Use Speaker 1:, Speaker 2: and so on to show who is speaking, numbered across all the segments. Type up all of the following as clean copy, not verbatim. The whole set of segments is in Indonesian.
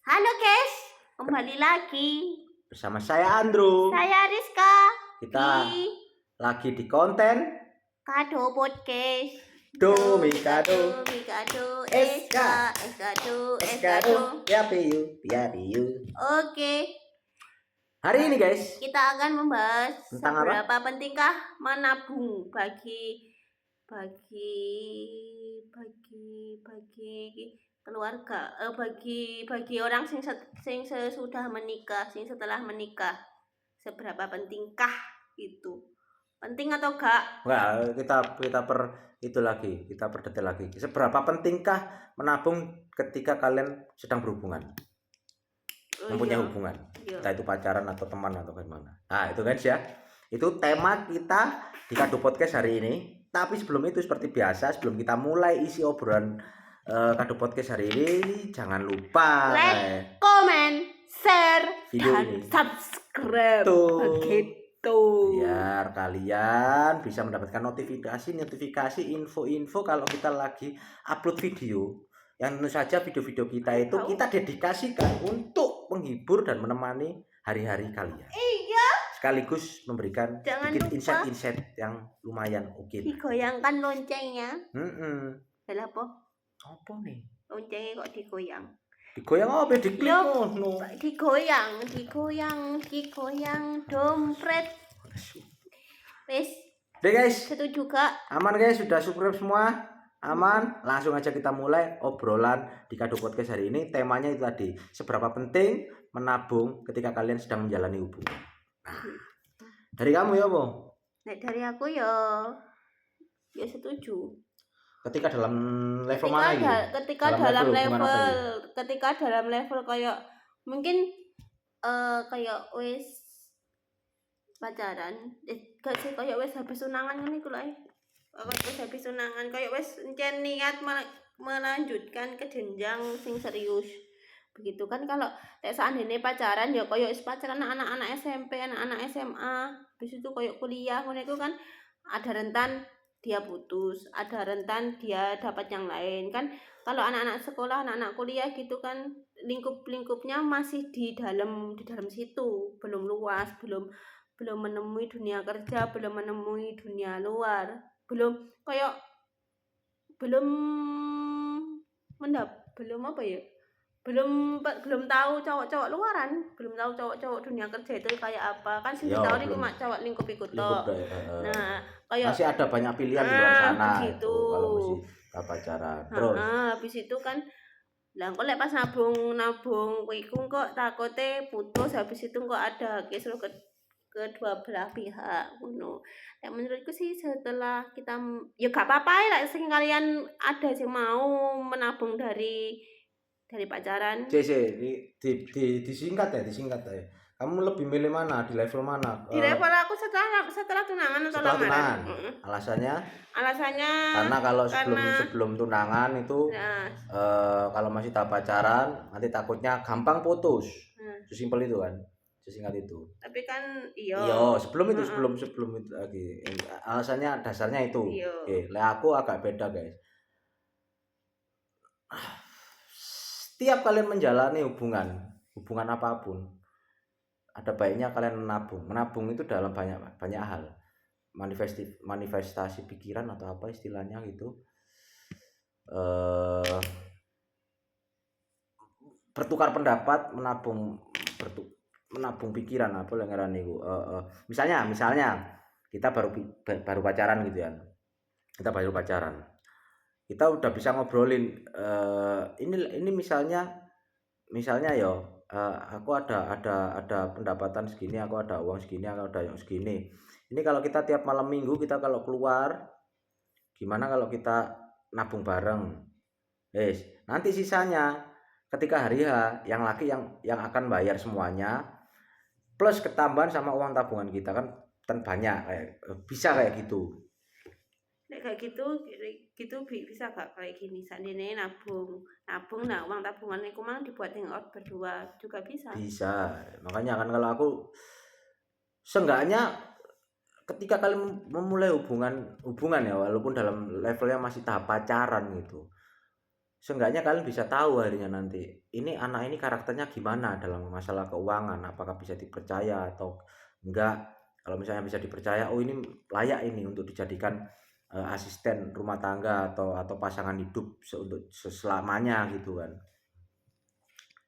Speaker 1: Halo guys, kembali lagi
Speaker 2: Bersama saya Andrew.
Speaker 1: Saya Rizka.
Speaker 2: Kita
Speaker 1: di
Speaker 2: lagi di konten
Speaker 1: Kado Podcast.
Speaker 2: Do Mikado
Speaker 1: Mikado
Speaker 2: SK
Speaker 1: Eskado.
Speaker 2: Piapiu.
Speaker 1: Oke,
Speaker 2: Hari ini guys,
Speaker 1: kita akan membahas
Speaker 2: tentang
Speaker 1: seberapa pentingkah menabung bagi keluarga, bagi orang sing sesudah menikah, sing setelah menikah. Seberapa pentingkah itu? Penting atau enggak?
Speaker 2: Enggak, kita perdetail lagi. Seberapa pentingkah menabung ketika kalian sedang berhubungan? Mempunyai hubungan. Entah itu pacaran atau teman atau gimana. Nah, itu guys ya. Itu tema kita di Kado Podcast hari ini. Tapi sebelum itu seperti biasa, sebelum kita mulai isi obrolan Kado Podcast hari ini, jangan lupa
Speaker 1: like, comment, share,
Speaker 2: video
Speaker 1: dan
Speaker 2: ini.
Speaker 1: Subscribe. Begitu.
Speaker 2: Biar kalian bisa mendapatkan notifikasi info-info kalau kita lagi upload video. Yang tentu saja video-video kita itu kita dedikasikan untuk menghibur dan menemani hari-hari kalian.
Speaker 1: Iya.
Speaker 2: Sekaligus memberikan sedikit insight-insight yang lumayan oke.
Speaker 1: Digoyangkan loncengnya.
Speaker 2: Lah
Speaker 1: apa nih? Loncengnya kok digoyang?
Speaker 2: Digoyang apa? Diklik ngono.
Speaker 1: Digoyang dompet. Wes.
Speaker 2: Oke guys.
Speaker 1: Setuju gak?
Speaker 2: Aman guys, sudah subscribe semua? Aman, langsung aja kita mulai obrolan di Kado Podcast hari ini. Temanya itu tadi, seberapa penting menabung ketika kalian sedang menjalani hubungan. Nah, dari kamu ya, Bo?
Speaker 1: Dari aku ya setuju.
Speaker 2: Ketika dalam level mana ini?
Speaker 1: Ketika dalam level kayak mungkin kayak wes pacaran, gak sih kayak wes habis tunangan kan iku lho. Wes habis tunangan kayak wes encen niat melanjutkan ke jenjang sing serius. Begitu kan kalau seandainya pacaran ya kayak wes pacaran anak-anak SMP, anak-anak SMA, habis itu kayak kuliah ngono itu kan ada rentan dia putus, ada rentan dia dapat yang lain kan. Kalau anak-anak sekolah, anak-anak kuliah gitu kan lingkup-lingkupnya masih di dalam situ, belum luas, belum menemui dunia kerja, belum menemui dunia luar, belum tahu cowok-cowok luaran, belum tahu cowok-cowok dunia kerja itu kayak apa kan. Sing tahu nih cuma cowok lingkup ikut toh. Nah, kayak
Speaker 2: masih ada banyak pilihan di luar sana
Speaker 1: gitu.
Speaker 2: Kalau masih pacaran. Terus
Speaker 1: habis itu kan lah kok lek pas nabung kuwi kok takote putus, habis itu kok ada kisruh kedua belah pihak ngono. Menurutku sih setelah kita ya gak apa-apa lah sing kalian ada sih mau menabung dari pacaran.
Speaker 2: Disingkat ya. Kamu lebih milih mana? Di level mana?
Speaker 1: Di level aku setelah tunangan atau lamaran.
Speaker 2: Alasannya
Speaker 1: karena
Speaker 2: kalau sebelum tunangan itu kalau masih tahap pacaran nanti takutnya gampang putus. Sesimpel itu kan. Sesingkat itu.
Speaker 1: Tapi kan iya
Speaker 2: sebelum itu lagi. Alasannya dasarnya itu. Oke, aku agak beda guys. Setiap kalian menjalani hubungan apapun, ada baiknya kalian menabung itu dalam banyak hal, manifestasi pikiran atau apa istilahnya gitu, bertukar pendapat, menabung pikiran apa yang ngarani itu. Misalnya kita baru pacaran gitu ya, kita udah bisa ngobrolin ini misalnya ya aku ada pendapatan segini, aku ada uang segini, aku ada yang segini. Ini kalau kita tiap malam minggu kita kalau keluar, gimana kalau kita nabung bareng? Nanti sisanya ketika hari H yang laki yang akan bayar semuanya plus ketambahan sama uang tabungan kita kan banyak, bisa kayak gitu.
Speaker 1: Kayak gitu bisa gak kayak gini seandainya nabung nah uang tabungan itu malah dibuat hangout berdua juga bisa.
Speaker 2: Makanya kan kalau aku seenggaknya ketika kalian memulai hubungan ya, walaupun dalam levelnya masih tahap pacaran gitu, seenggaknya kalian bisa tahu akhirnya nanti ini anak ini karakternya gimana dalam masalah keuangan, apakah bisa dipercaya atau enggak. Kalau misalnya bisa dipercaya, oh ini layak ini untuk dijadikan asisten rumah tangga atau pasangan hidup untuk selamanya gitu kan.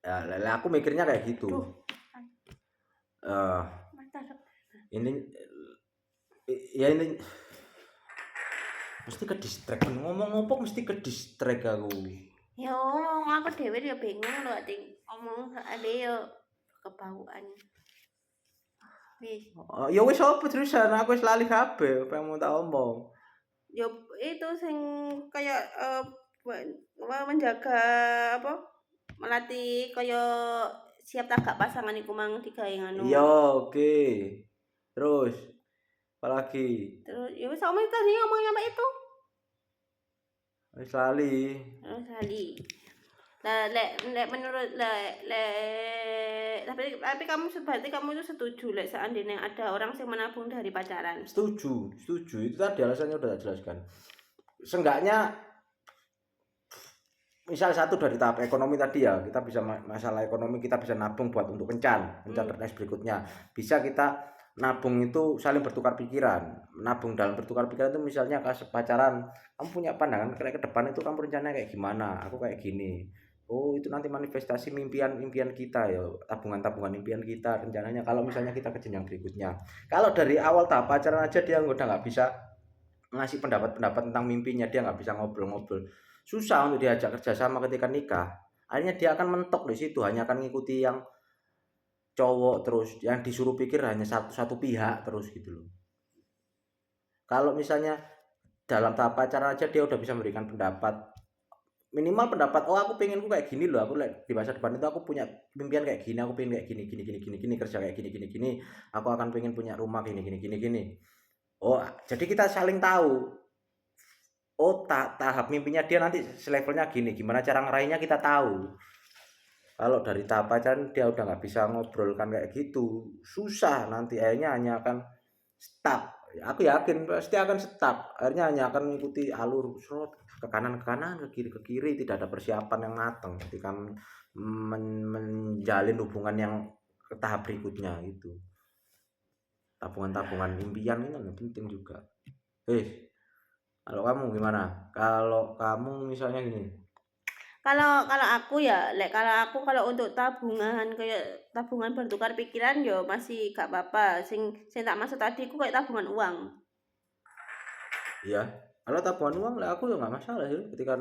Speaker 2: Ya, aku mikirnya kayak gitu.
Speaker 1: Duh,
Speaker 2: Eh,
Speaker 1: mata.
Speaker 2: ini ya ini mesti ke distract ngomong apa mesti ke distract aku.
Speaker 1: Ya ngomong aku dhewe ya bingung lho Ting. Ngomong ada ya kebauan. Wis.
Speaker 2: Ya wis apa terusan aku wis lali kabeh apa yang mau tak omong.
Speaker 1: Ya itu sing kayak menjaga apa? Melatih kaya siap tagak pasangan iku mang digawe ngono.
Speaker 2: Iya, oke. Terus apalagi?
Speaker 1: Terus ya wis kamu tadi ngomong apa itu?
Speaker 2: Wis lali.
Speaker 1: Terus kali. Lah lek menurut tapi kamu berarti kamu itu setuju lek seandainya ada orang yang menabung dari pacaran.
Speaker 2: Setuju. Itu tadi alasannya udah tak jelaskan. Seenggaknya misal satu dari tahap ekonomi tadi ya, kita bisa masalah ekonomi kita bisa nabung buat untuk kencan next berikutnya. Bisa kita nabung itu saling bertukar pikiran. Nabung dalam bertukar pikiran itu misalnya kasih pacaran, kamu punya pandangan kayak ke depan itu kamu rencananya kayak gimana? Aku kayak gini. Oh, itu nanti manifestasi impian kita ya, tabungan impian kita rencananya kalau misalnya kita ke jenjang berikutnya. Kalau dari awal tahap pacaran aja dia udah nggak bisa ngasih pendapat tentang mimpinya, dia nggak bisa ngobrol-ngobrol. Susah untuk diajak kerjasama ketika nikah. Akhirnya dia akan mentok di situ, hanya akan ngikuti yang cowok terus, yang disuruh pikir hanya satu pihak terus gitu loh. Kalau misalnya dalam tahap pacaran aja dia udah bisa memberikan pendapat, minimal pendapat, oh aku pengenku kayak gini loh, aku di masa depan itu aku punya impian kayak gini, aku pengen kayak gini, kerja kayak gini, aku akan pengen punya rumah gini. Oh, jadi kita saling tahu. Oh, tahap mimpinya dia nanti selevelnya gini, gimana cara ngeraihnya kita tahu. Kalau dari tahap pacaran dia udah nggak bisa ngobrolkan kayak gitu, susah nanti akhirnya hanya akan stuck. Aku yakin pasti akan stuck. Akhirnya hanya akan mengikuti alur ke kanan, ke kiri, tidak ada persiapan yang matang ketika menjalin hubungan yang ke tahap berikutnya itu. Tabungan impian ini penting juga. Kalau kamu gimana? Kalau kamu misalnya gini.
Speaker 1: Kalau aku untuk tabungan kayak tabungan bertukar pikiran yo masih gak apa-apa. Sing tak maksud tadi aku kayak tabungan uang.
Speaker 2: Iya. Kalau tabungan uang lah aku ya nggak masalah sih ketika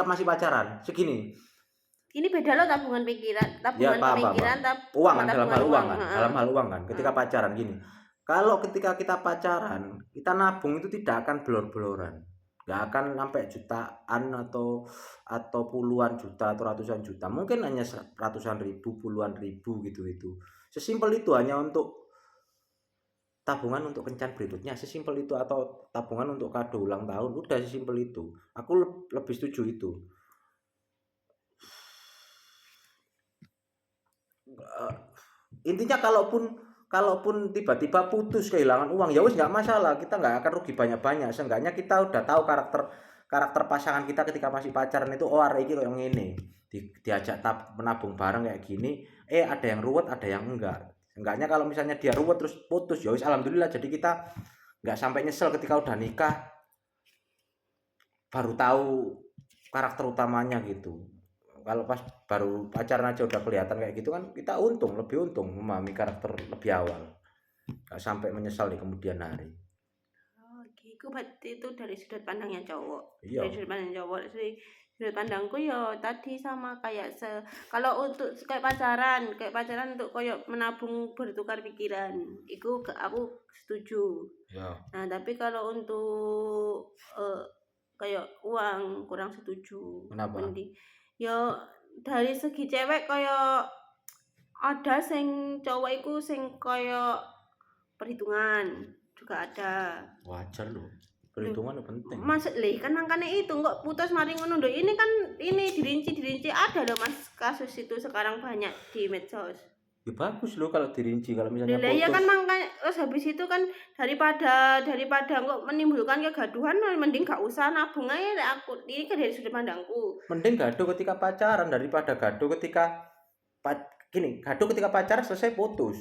Speaker 2: masih pacaran segini.
Speaker 1: Ini beda loh tabungan pikiran, tabungan
Speaker 2: Ya,
Speaker 1: pemikiran,
Speaker 2: uang kan dalam hal uang kan, dalam hal uang kan. Ketika
Speaker 1: Heeh.
Speaker 2: pacaran gini. Kalau ketika kita pacaran, kita nabung itu tidak akan blor-bloran. Nggak akan sampai jutaan atau puluhan juta atau ratusan juta. Mungkin hanya ratusan ribu, puluhan ribu gitu. Sesimpel itu, hanya untuk tabungan untuk kencan berikutnya, sesimpel itu, atau tabungan untuk kado ulang tahun, udah sesimpel itu. Aku lebih setuju itu. Intinya kalaupun tiba-tiba putus kehilangan uang ya wis nggak masalah, kita nggak akan rugi banyak-banyak. Seenggaknya kita udah tahu karakter pasangan kita ketika masih pacaran itu, oh arek iki koyo ngene, diajak menabung bareng kayak gini, ada yang ruwet ada yang enggak. Seenggaknya kalau misalnya dia ruwet terus putus ya wis alhamdulillah, jadi kita nggak sampai nyesel ketika udah nikah baru tahu karakter utamanya gitu. Kalau pas baru pacaran aja udah kelihatan kayak gitu kan, kita lebih untung memahami karakter lebih awal, gak sampai menyesal di kemudian hari.
Speaker 1: Oke, itu berarti itu dari sudut pandangnya cowok.
Speaker 2: Iya.
Speaker 1: Dari sudut pandang cowok, dari sudut pandangku ya tadi sama kayak kalau untuk kayak pacaran untuk kayak menabung bertukar pikiran, itu aku setuju.
Speaker 2: Ya.
Speaker 1: Nah, tapi kalau untuk kayak uang kurang setuju.
Speaker 2: Kenapa?
Speaker 1: Ya dari segi cewek kayak ada sing cowok iku sing kayak perhitungan juga ada.
Speaker 2: Wajar loh, perhitungan penting.
Speaker 1: Maksud kan makanya itu nggak putus mari ngono lho. Ini kan dirinci ada loh Mas, kasus itu sekarang banyak di medsos.
Speaker 2: Ya bagus loh kalau dirinci, kalau misalnya
Speaker 1: Lah iya kan
Speaker 2: putus.
Speaker 1: makanya terus habis itu kan daripada kok menimbulkan kegaduhan mending gak usah nabung aja lek aku. Ini kan dari sudut pandangku.
Speaker 2: Mending gaduh ketika pacaran daripada gaduh ketika gini, gaduh ketika pacaran selesai putus.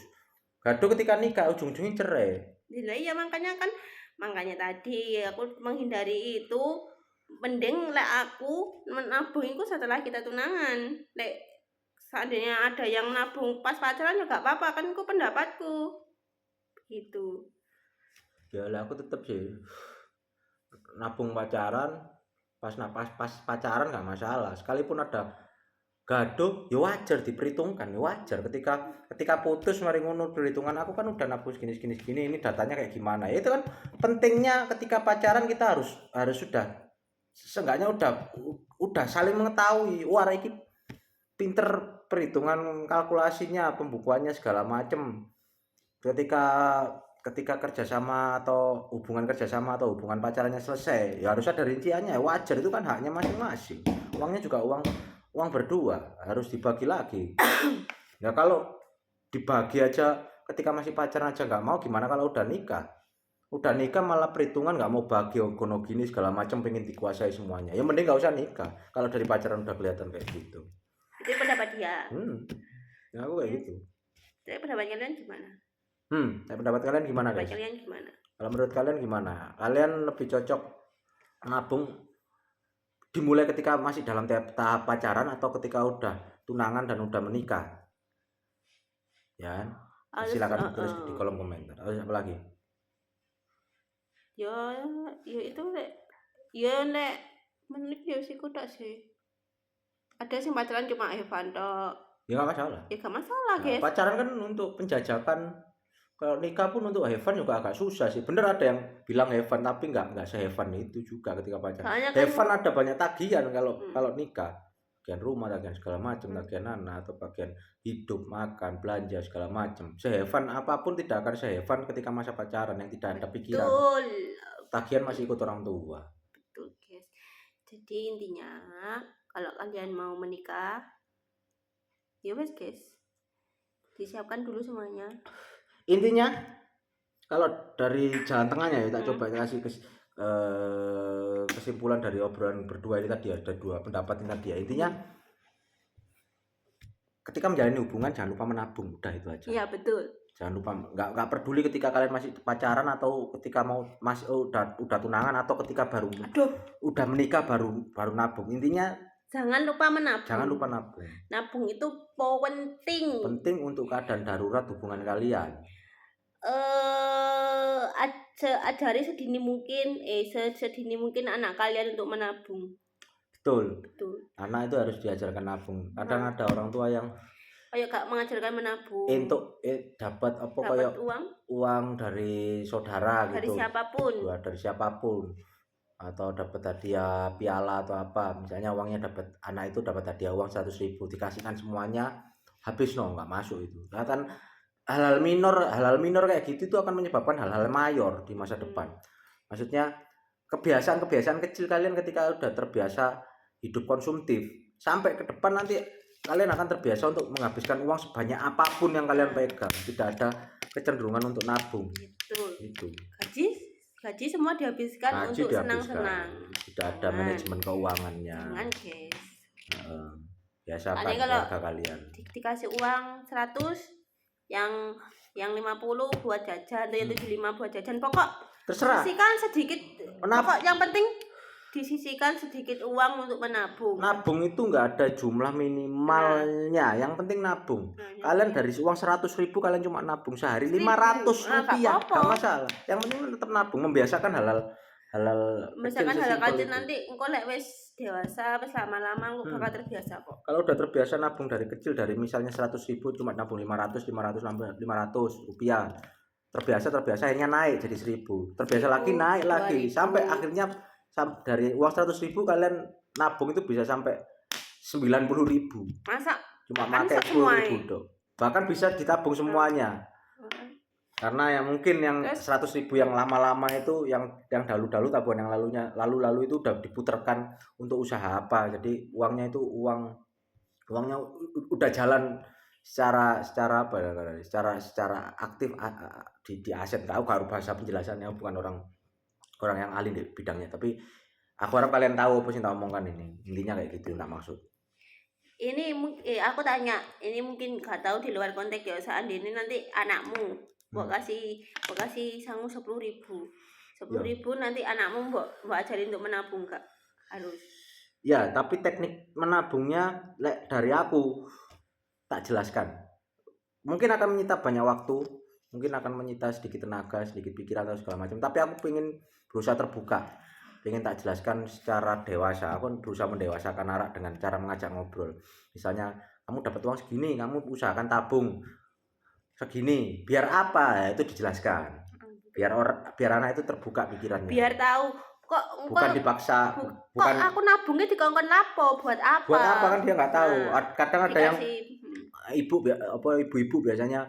Speaker 2: Gaduh ketika nikah ujung-ujungnya cerai.
Speaker 1: Lah iya makanya tadi aku menghindari itu. Mending lek aku menabung itu setelah kita tunangan. Lek seandainya ada yang nabung pas pacaran ya gak apa-apa, kan itu pendapatku gitu.
Speaker 2: Ya lah aku tetep sih nabung pacaran, pas pacaran nggak masalah, sekalipun ada gaduh ya wajar diperhitungkan, ya wajar ketika putus mari ngono perhitungan, aku kan udah nabung segini ini datanya kayak gimana ya, itu kan pentingnya ketika pacaran kita harus sudah seenggaknya udah saling mengetahui, wah ini pinter perhitungan kalkulasinya, pembukuannya segala macem. Ketika kerjasama atau hubungan pacarannya selesai ya harus ada rinciannya, wajar, itu kan haknya masing-masing, uangnya juga uang berdua, harus dibagi lagi. Ya kalau dibagi aja ketika masih pacaran aja nggak mau, gimana kalau udah nikah malah perhitungan nggak mau bagi gono gini segala macam, pengen dikuasai semuanya, ya mending nggak usah nikah kalau dari pacaran udah kelihatan kayak gitu.
Speaker 1: Itu pendapat dia.
Speaker 2: Ya aku kayak gitu.
Speaker 1: Tapi pendapat kalian gimana?
Speaker 2: Pendapat kalian gimana guys? Kalau menurut kalian gimana? Kalian lebih cocok nabung dimulai ketika masih dalam tahap pacaran atau ketika udah tunangan dan udah menikah? Ya, silakan tulis di kolom komentar. Apa lagi?
Speaker 1: Ya itu lek menurut ya sih kudak sih. Ada sih pacaran cuma Evan tok.
Speaker 2: Ya nggak masalah.
Speaker 1: Ya nggak masalah guys.
Speaker 2: Pacaran kan untuk penjajakan. Kalau nikah pun untuk Heaven juga agak susah sih. Bener ada yang bilang Heaven tapi nggak se-Heaven itu juga ketika pacaran. Heaven ada banyak tagihan kalau nikah. Bagian rumah, bagian segala macam, bagian anak atau bagian hidup, makan, belanja segala macam. Se-Heaven apapun tidak akan se-Heaven ketika masa pacaran yang tidak ada pikiran.
Speaker 1: Betul.
Speaker 2: Tagihan masih ikut orang tua.
Speaker 1: Betul guys. Jadi intinya kalau kalian mau menikah, ya wes guys, disiapkan dulu semuanya.
Speaker 2: Intinya kalau dari jalan tengahnya ya tak coba kasih kesimpulan dari obrolan berdua ini tadi, ada dua pendapat ini tadi ya. Intinya ketika menjalani hubungan jangan lupa menabung, udah itu aja.
Speaker 1: Iya betul.
Speaker 2: Jangan lupa, nggak peduli ketika kalian masih pacaran atau ketika mau masih udah tunangan atau ketika udah menikah baru nabung. Intinya jangan lupa menabung.
Speaker 1: Nabung itu penting
Speaker 2: untuk keadaan darurat hubungan kalian.
Speaker 1: Ajari sedini mungkin anak kalian untuk menabung.
Speaker 2: Betul. Anak itu harus diajarkan nabung. Kadang ada orang tua yang
Speaker 1: kayak gak mengajarkan menabung.
Speaker 2: Untuk dapat uang dari saudara
Speaker 1: dari
Speaker 2: gitu.
Speaker 1: Dari
Speaker 2: siapapun. Atau dapat hadiah piala atau apa. Misalnya uangnya anak itu dapat hadiah uang 100.000, dikasihkan semuanya, habis nggak masuk itu. Nah, kan hal-hal minor kayak gitu itu akan menyebabkan hal-hal mayor di masa depan. Maksudnya kebiasaan kecil kalian ketika udah terbiasa hidup konsumtif, sampai ke depan nanti kalian akan terbiasa untuk menghabiskan uang sebanyak apapun yang kalian pegang, tidak ada kecenderungan untuk nabung. Itu
Speaker 1: gaji semua dihabiskan untuk senang-senang,
Speaker 2: tidak ada manajemen keuangannya.
Speaker 1: Jangan guys.
Speaker 2: Biasakan keluarga kalian
Speaker 1: dikasih uang 100, yang 50 buat jajan, yang 75 buat jajan, pokok
Speaker 2: terserah.
Speaker 1: Sisihkan sedikit. Pokok yang penting disisihkan sedikit uang untuk menabung.
Speaker 2: Nabung itu nggak ada jumlah minimalnya, yang penting nabung. Kalian dari uang 100.000 kalian cuma nabung sehari 500 rupiah, nggak masalah. Yang penting tetap nabung, membiasakan halal
Speaker 1: kecil nanti engko lek wis dewasa wis lama-lama engko bakal terbiasa kok.
Speaker 2: Kalau udah terbiasa nabung dari kecil, dari misalnya 100.000 cuma nabung 500 rupiah, terbiasa akhirnya naik jadi 1.000, terbiasa lagi naik lagi sampai akhirnya dari uang 100.000 kalian nabung itu bisa sampai 90.000.
Speaker 1: Masa
Speaker 2: cuma pakai 10.000 dong, bahkan bisa ditabung semuanya. Karena yang mungkin yang 100.000 yang lama-lama itu, yang dahulu tabungan yang lalu itu udah diputarkan untuk usaha apa, jadi uangnya udah jalan secara apa ya, secara aktif di aset. Tahu kalau bahasa penjelasannya, bukan orang yang ahli di bidangnya, tapi aku harap kalian tahu apa sih tak omongkan ini. Intinya kayak gitu tak maksud.
Speaker 1: Ini aku tanya, ini mungkin gak tahu di luar konteks ya, seandainya nanti anakmu mbok kasih sangu 10.000. 10.000 nanti anakmu mbok ajarin untuk menabung gak? Harus.
Speaker 2: Ya, tapi teknik menabungnya dari aku tak jelaskan. Mungkin akan menyita banyak waktu, mungkin akan menyita sedikit tenaga, sedikit pikiran atau segala macam, tapi aku pengen berusaha terbuka. Pengen tak jelaskan secara dewasa. Aku berusaha mendewasakan anak dengan cara mengajak ngobrol. Misalnya, kamu dapat uang segini, kamu usahakan tabung segini. Biar apa? Ya, itu dijelaskan. Biar anak itu terbuka pikirannya.
Speaker 1: Biar tahu
Speaker 2: bukan dipaksa.
Speaker 1: Bukan aku nabungnya dikongkon lapo, buat apa?
Speaker 2: Buat apa kan dia nggak tahu. Kadang ada yang ibu-ibu biasanya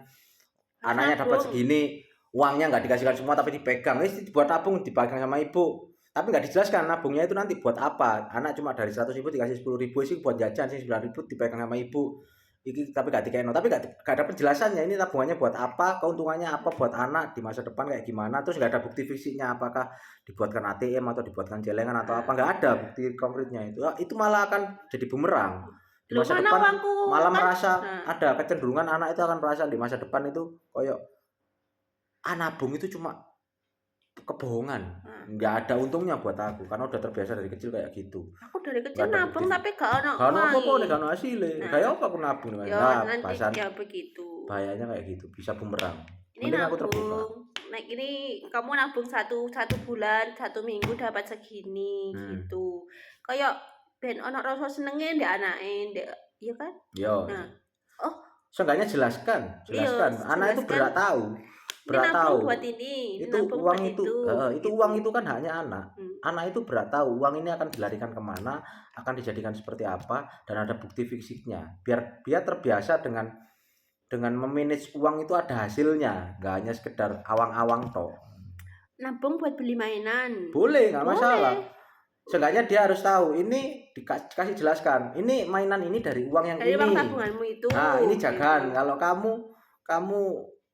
Speaker 2: anaknya dapat segini, uangnya nggak dikasihkan semua tapi dipegang. Buat tabung, dipegang sama ibu. Tapi nggak dijelaskan nabungnya itu nanti buat apa. Anak cuma dari 100.000 dikasih 10.000 sih buat jajan, sih 9.000 dipegang sama ibu. Tapi gak dikeno, tapi gak ada penjelasannya ini tabungannya buat apa, keuntungannya apa buat anak di masa depan kayak gimana. Terus gak ada bukti fisiknya, apakah dibuatkan ATM atau dibuatkan celengan atau apa, nggak ada bukti konkretnya. Itu malah akan jadi bumerang di masa depan. Malah merasa ada kecenderungan anak itu akan merasa di masa depan itu koyok nabung itu cuma kebohongan, nggak ada untungnya buat aku karena udah terbiasa dari kecil kayak gitu.
Speaker 1: Aku dari kecil nabung tapi gak ono
Speaker 2: apa-apa, gak ono hasilnya. Kayak apa aku nabung nih?
Speaker 1: Nah, ya begitu.
Speaker 2: Bahayanya kayak gitu, bisa bumerang.
Speaker 1: Ini nabung, aku terbuka. Nah ini kamu nabung satu bulan, 1 minggu dapat segini gitu. Kayak ben ono rasa senenge ndek anake, ndek iya kan?
Speaker 2: Yo. Nah. Seenggaknya jelaskan. Anak itu berat tahu.
Speaker 1: Buat ini
Speaker 2: itu uang itu uang itu kan hanya anak. Anak itu berat tahu uang ini akan dilarikan kemana, akan dijadikan seperti apa, dan ada bukti fisiknya. Biar dia terbiasa dengan memanage uang itu ada hasilnya, nggak hanya sekedar awang-awang toh.
Speaker 1: Nabung buat beli mainan.
Speaker 2: Boleh, nggak masalah. Seenggaknya dia harus tahu ini dikasih jelaskan. Ini mainan ini dari uang yang dari ini. Dari uang
Speaker 1: tabunganmu itu.
Speaker 2: Nah, ini jagan. Kalau kamu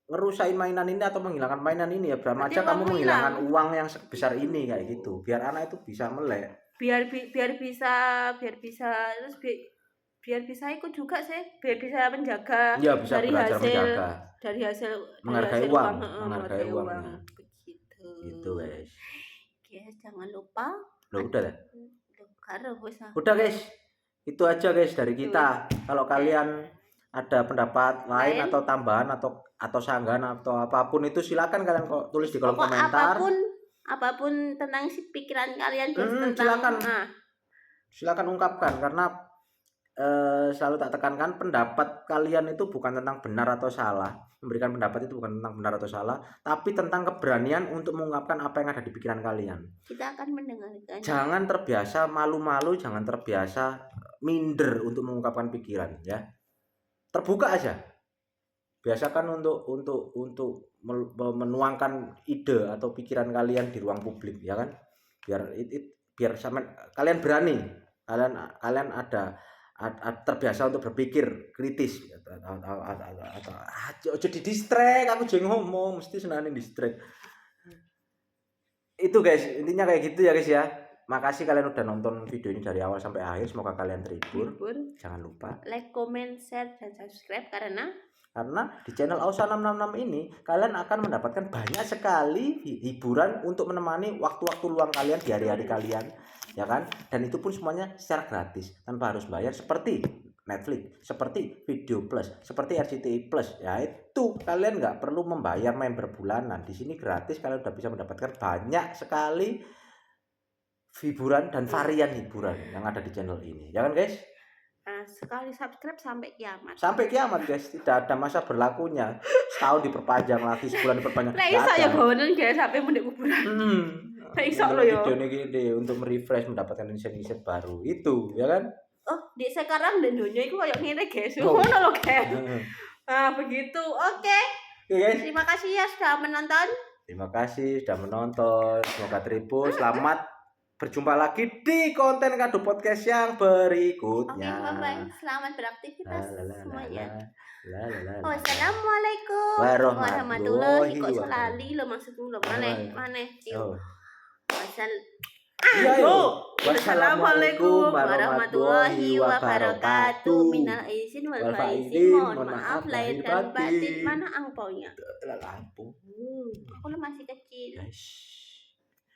Speaker 2: ngerusain mainan ini atau menghilangkan mainan ini ya berapa aja kamu menghilangkan uang yang sebesar ini kayak gitu. Biar anak itu bisa melek.
Speaker 1: Biar bisa terus biar bisa ikut juga sih, biar bisa menjaga
Speaker 2: ya, bisa
Speaker 1: dari hasil
Speaker 2: menghargai uang.
Speaker 1: Begitu.
Speaker 2: Gitu guys.
Speaker 1: Guys, jangan lupa.
Speaker 2: Loh, udah ya?
Speaker 1: Udah
Speaker 2: guys. Itu aja guys dari kita. Kalau kalian ada pendapat lain atau tambahan atau sanggahan atau apapun itu silakan kalian tulis di kolom komentar.
Speaker 1: Apapun tentang pikiran kalian
Speaker 2: silakan ungkapkan karena selalu tak tekankan pendapat kalian itu bukan tentang benar atau salah. Memberikan pendapat itu bukan tentang benar atau salah, tapi tentang keberanian untuk mengungkapkan apa yang ada di pikiran kalian.
Speaker 1: Kita akan mendengarkan.
Speaker 2: Jangan terbiasa malu-malu, jangan terbiasa minder untuk mengungkapkan pikiran ya. Terbuka aja. Biasakan untuk menuangkan ide atau pikiran kalian di ruang publik ya kan. Biar kalian berani. Kalian ada terbiasa untuk berpikir kritis atau jadi distract. Aku jadi ngomong mesti senane distract. Itu guys, intinya kayak gitu ya guys ya. Makasih kalian udah nonton video ini dari awal sampai akhir. Semoga kalian terhibur. Jangan lupa
Speaker 1: like, comment, share, dan subscribe karena
Speaker 2: di channel Ausa 666 ini kalian akan mendapatkan banyak sekali hiburan untuk menemani waktu-waktu luang kalian di hari-hari kalian, ya kan? Dan itu pun semuanya secara gratis tanpa harus bayar seperti Netflix, seperti Video Plus, seperti RCTI Plus. Ya itu kalian nggak perlu membayar member bulanan. Di sini gratis kalian udah bisa mendapatkan banyak sekali hiburan dan varian hiburan yang ada di channel ini, ya kan guys?
Speaker 1: Sekali subscribe sampai kiamat.
Speaker 2: Sampai kiamat guys, tidak ada masa berlakunya. Setahun diperpanjang lagi, sebulan diperpanjang.
Speaker 1: Lah iso ya bawanen guys sampai mendek kuburan. Lah iso lo ya.
Speaker 2: Video ini untuk merefresh mendapatkan insight baru itu, ya kan?
Speaker 1: Oh, di sekarang dan dunia itu kayak ngene guys. Ngono lo guys. Nah, begitu. Oke.
Speaker 2: Guys.
Speaker 1: Terima kasih ya sudah menonton.
Speaker 2: Terima kasih sudah menonton. Semoga terhibur. Selamat berjumpa lagi di konten Kado Podcast yang
Speaker 1: Oke,
Speaker 2: berikutnya.
Speaker 1: bye-bye. Selamat beraktivitas
Speaker 2: La, la, la, la,
Speaker 1: semuanya.
Speaker 2: la, la, la, la.
Speaker 1: Wassalamualaikum
Speaker 2: Warahmatullahi
Speaker 1: kok
Speaker 2: wabarakatuh.
Speaker 1: selali lo maksudmu lo maneh.
Speaker 2: Oh.
Speaker 1: Wassal
Speaker 2: Iya, yo.
Speaker 1: Wassalamualaikum warahmatullahi wabarakatuh. Minal aizin wal faizin. Mohon maaf lahir dan batin. Mana angpaunya?
Speaker 2: Lampu.
Speaker 1: Aku lo masih kecil.
Speaker 2: Guys.